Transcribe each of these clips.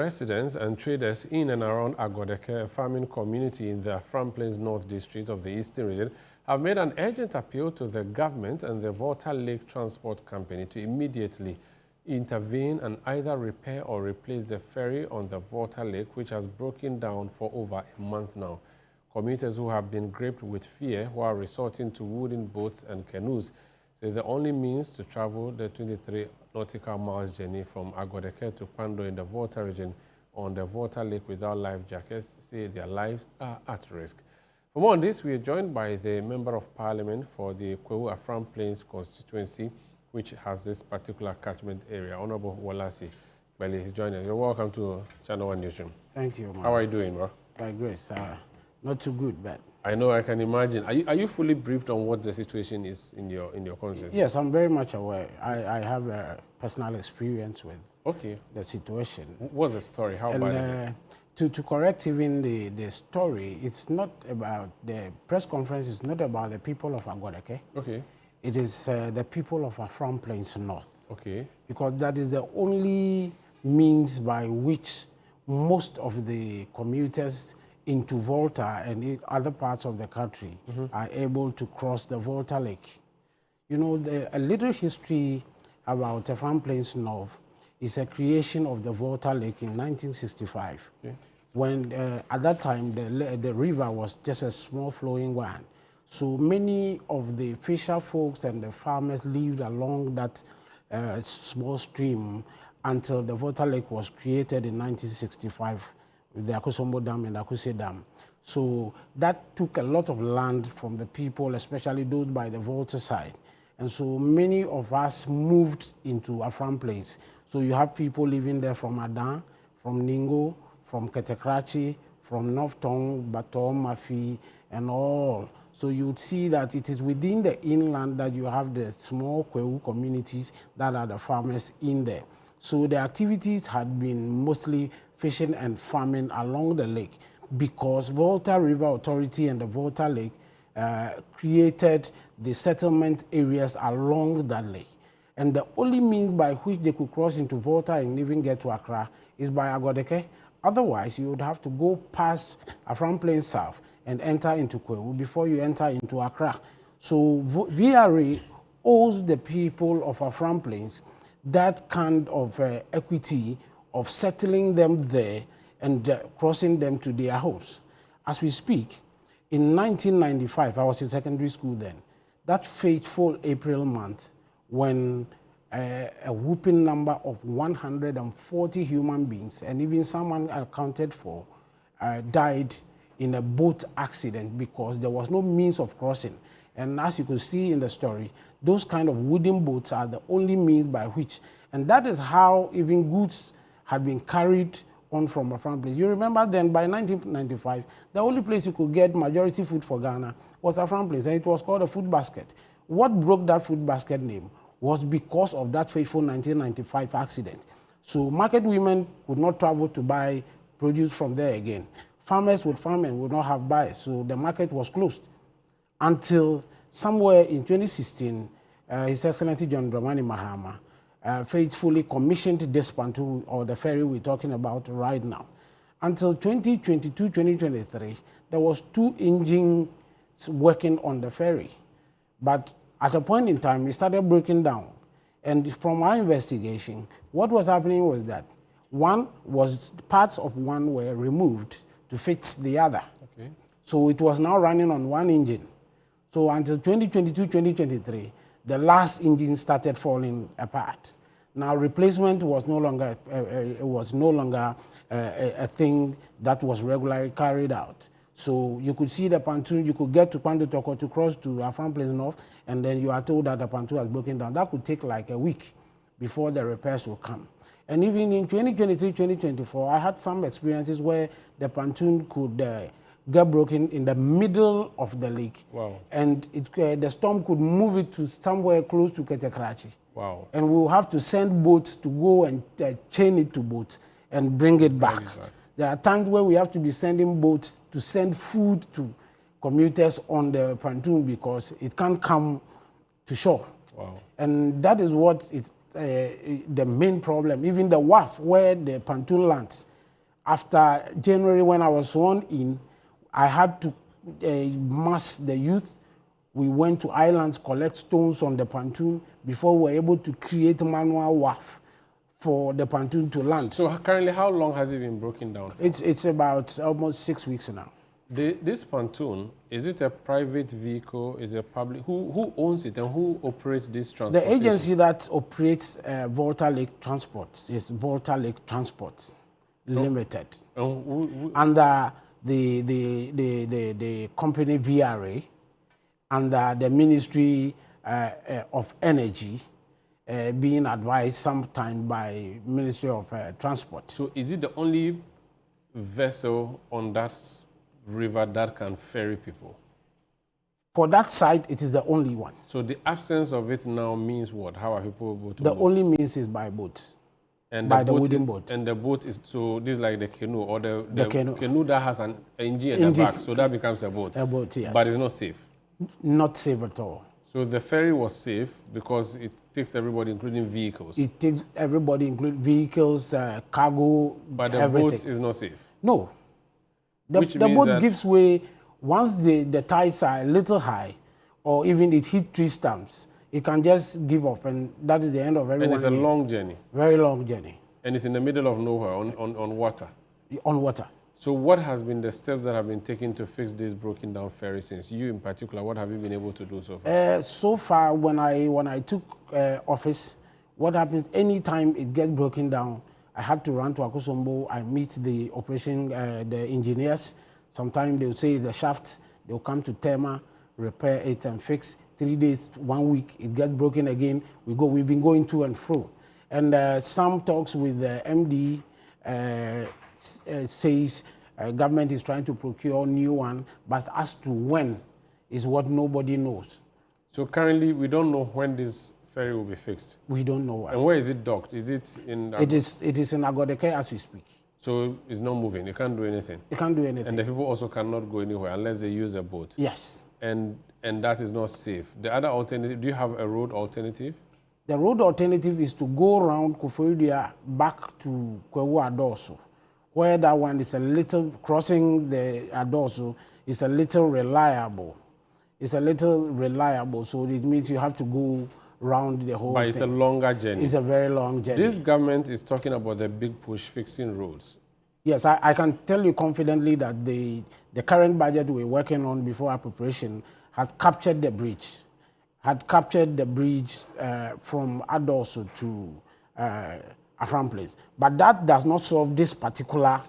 residents and traders in and around Agodeke, a farming community in the Afram Plains North District of the Eastern Region, have made an urgent appeal to the government and the Volta Lake Transport Company to immediately intervene and either repair or replace the ferry on the Volta Lake, which has broken down for over a month now. Commuters who have been gripped with fear while resorting to wooden boats and canoes say the only means to travel the 23 nautical miles journey from Agodeke to Pando in the Volta region on the Volta Lake without life jackets say their lives are at risk. For more on this, we are joined by the Member of Parliament for the Kwewu Afram Plains constituency, which has this particular catchment area, Honorable Walasi Belly is joining us. You're welcome to ChannelOne Newsroom. Thank you, man. How are you doing, bro? By grace, not too good, but I know, I can imagine. Are you fully briefed on what the situation is in your constituency? yes, I'm very much aware. I have a personal experience with the situation. What's the story? How bad is it? To correct even the story, it's not about the press conference. Is not about the people of Agodeke. Okay. It is the people of Afram Plains North. Okay. Because that is the only means by which most of the commuters into Volta and other parts of the country are able to cross the Volta Lake. You know, a little history about Afram Plains North is a creation of the Volta Lake in 1965. Okay. When at that time the river was just a small flowing one. So many of the fisher folks and the farmers lived along that small stream until the Volta Lake was created in 1965 with the Akosombo Dam and Akuse Dam. So that took a lot of land from the people, especially those by the Volta side. And so many of us moved into Afram Plains. So you have people living there from Adan, from Ningo, from Ketekrachi, from North Tong, Batom, Mafi, and all. So you would see that it is within the inland that you have the small Kwewu communities that are the farmers in there. So the activities had been mostly fishing and farming along the lake because Volta River Authority and the Volta Lake created the settlement areas along that lake. And the only means by which they could cross into Volta and even get to Accra is by Agodeke. Otherwise, you would have to go past Afram Plains South and enter into Kwewu before you enter into Accra. So VRA owes the people of Afram Plains that kind of equity of settling them there and crossing them to their homes. As we speak, in 1995, I was in secondary school then, that fateful April month when a whooping number of 140 human beings, and even someone accounted for, died in a boat accident because there was no means of crossing. And as you could see in the story, those kind of wooden boats are the only means by which, and that is how even goods had been carried on from Afram Plains. You remember then by 1995, the only place you could get majority food for Ghana was Afram Plains, and it was called a food basket. What broke that food basket name was because of that fateful 1995 accident. So market women would not travel to buy produce from there again. Farmers would farm and would not have buyers, so the market was closed. Until somewhere in 2016, His Excellency John Dramani Mahama faithfully commissioned this pontoon, or the ferry we're talking about right now. Until 2022, 2023, there was 2 engines working on the ferry. But at a point in time, it started breaking down. And from our investigation, what was happening was that parts of one were removed to fit the other. Okay. So it was now running on 1 engine. So until 2022, 2023, the last engine started falling apart. Now replacement was no longer a thing that was regularly carried out. So you could see the pontoon, you could get to Pando Toko to cross to Afram Plains North, and then you are told that the pontoon has broken down. That could take like a week before the repairs will come. And even in 2023, 2024, I had some experiences where the pontoon could get broken in the middle of the lake. Wow. And the storm could move it to somewhere close to Ketekrachi. Wow. And we will have to send boats to go and chain it to boats and bring it back. There are times where we have to be sending boats to send food to commuters on the pontoon because it can't come to shore. Wow. And that is what is the main problem. Even the wharf where the pontoon lands, after January, when I was sworn in, I had to mass the youth. We went to islands, collect stones on the pontoon before we were able to create manual wharf for the pontoon to land. So currently, how long has it been broken down for? It's about almost 6 weeks now. This pontoon, is it a private vehicle? Is it public? Who owns it and who operates this transportation? The agency that operates Volta Lake Transport is Volta Lake Transport Limited. Under the company VRA, under the Ministry of Energy, being advised sometime by Ministry of Transport. So is it the only vessel on that river that can ferry people? For that side, it is the only one. So the absence of it now means what? How are people able to move? only means is by boat, and by the wooden boat. And the boat is, so this is like the canoe, or the canoe that has an engine at the back, so that becomes a boat. A boat, yes. But it's not safe. Not safe at all. So the ferry was safe because it takes everybody, including vehicles. It takes everybody, including vehicles, cargo, but the everything. boat is not safe. No. The boat gives way once the tides are a little high, or even it hit tree stumps. It can just give off, and that is the end of everyone. And it's a long journey. Very long journey. And it's in the middle of nowhere, on water. On water. So what has been the steps that have been taken to fix this broken down ferry since? You in particular, what have you been able to do so far? So far, when I took office, what happens anytime it gets broken down, I had to run to Akosombo. I meet the operation, the engineers. Sometimes they'll say the shaft, they'll come to Tema, repair it and fix. 3 days, 1 week, it gets broken again. We've been going to and fro. And some talks with the MD says government is trying to procure a new one, but as to when is what nobody knows. So currently, we don't know when this ferry will be fixed. We don't know when. And where is it docked? Is it in? It is in Agodeke as we speak. So it's not moving. It can't do anything. It can't do anything. And the people also cannot go anywhere unless they use a boat. Yes. And that is not safe. The other alternative, do you have a road alternative? The road alternative is to go around Koforidua back to Kwewu Adoso, where that one is a little, crossing the Adoso is a little reliable. It's a little reliable, so it means you have to go around the whole thing. But it's a longer journey. It's a very long journey. This government is talking about the big push fixing roads. Yes, I can tell you confidently that the current budget we're working on before appropriation has captured the bridge. From Adoso to Afram Place. But that does not solve this particular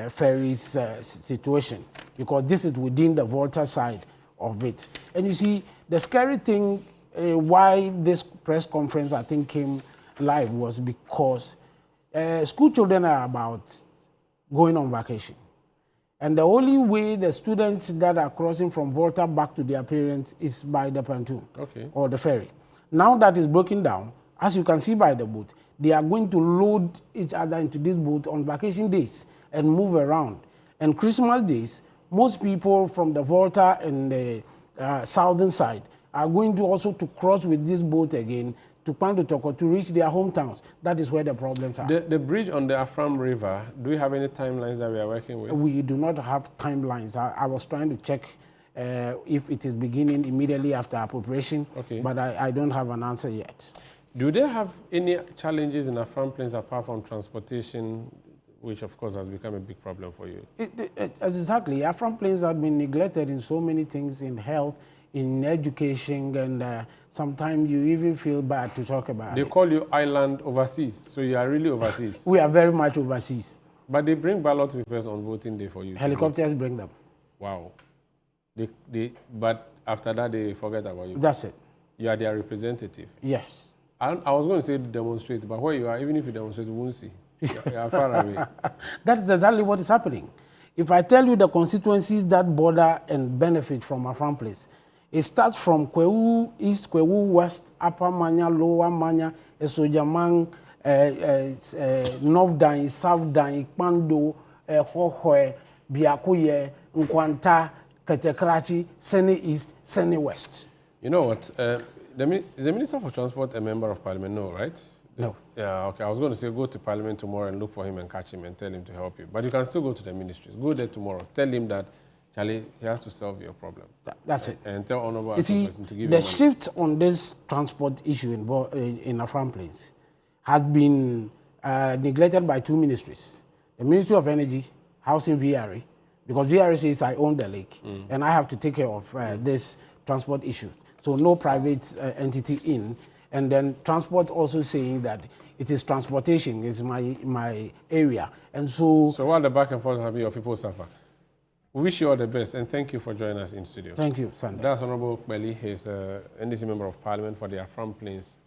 ferry's situation, because this is within the Volta side of it. And you see, the scary thing why this press conference, I think, came live was because school children are about going on vacation. And the only way the students that are crossing from Volta back to their parents is by the pontoon, okay, or the ferry. Now that is broken down, as you can see by the boat, they are going to load each other into this boat on vacation days and move around. And Christmas days, most people from the Volta and the southern side are going to also to cross with this boat again to Pando Toko to reach their hometowns. That is where the problems are. The bridge on the Afram River, do we have any timelines that we are working with? We do not have timelines. I was trying to check if it is beginning immediately after appropriation, okay, but I don't have an answer yet. Do they have any challenges in Afram Plains apart from transportation, which of course has become a big problem for you? Exactly. Afram Plains have been neglected in so many things, in health, in education, and sometimes you even feel bad to talk about it. They call you island overseas, so you are really overseas. We are very much overseas. But they bring ballot papers on voting day for you. Helicopters bring them. Wow. But after that, they forget about you. That's it. You are their representative. Yes. I was going to say demonstrate, but where you are, even if you demonstrate, you won't see. You are far away. That is exactly what is happening. If I tell you the constituencies that border and benefit from Afram Place, it starts from Kwewu East, Kwewu West, Upper Manya, Lower Manya, Esojamang, North Dai, South Dai, Pando, Hohoe, Biakuye, Nkwanta, Ketekrachi, Sene East, Sene West. You know what? The Minister for Transport, a member of Parliament, no, right? No. Yeah, okay. I was going to say go to Parliament tomorrow and look for him and catch him and tell him to help you. But you can still go to the ministries. Go there tomorrow. Tell him that, Charlie, he has to solve your problem. That's it. And tell Honorable You see, to give the you money. shift on this transport issue in Afram Plains has been neglected by two ministries. The Ministry of Energy, Housing VRA, because VRA says I own the lake and I have to take care of this transport issue. So no private entity in. And then transport also saying that it is transportation, is my area. And so... So while the back and forth have your people suffer. We wish you all the best and thank you for joining us in studio. Thank you, Sunday. That's Honorable Belly. He's NDC Member of Parliament for the Afram Plains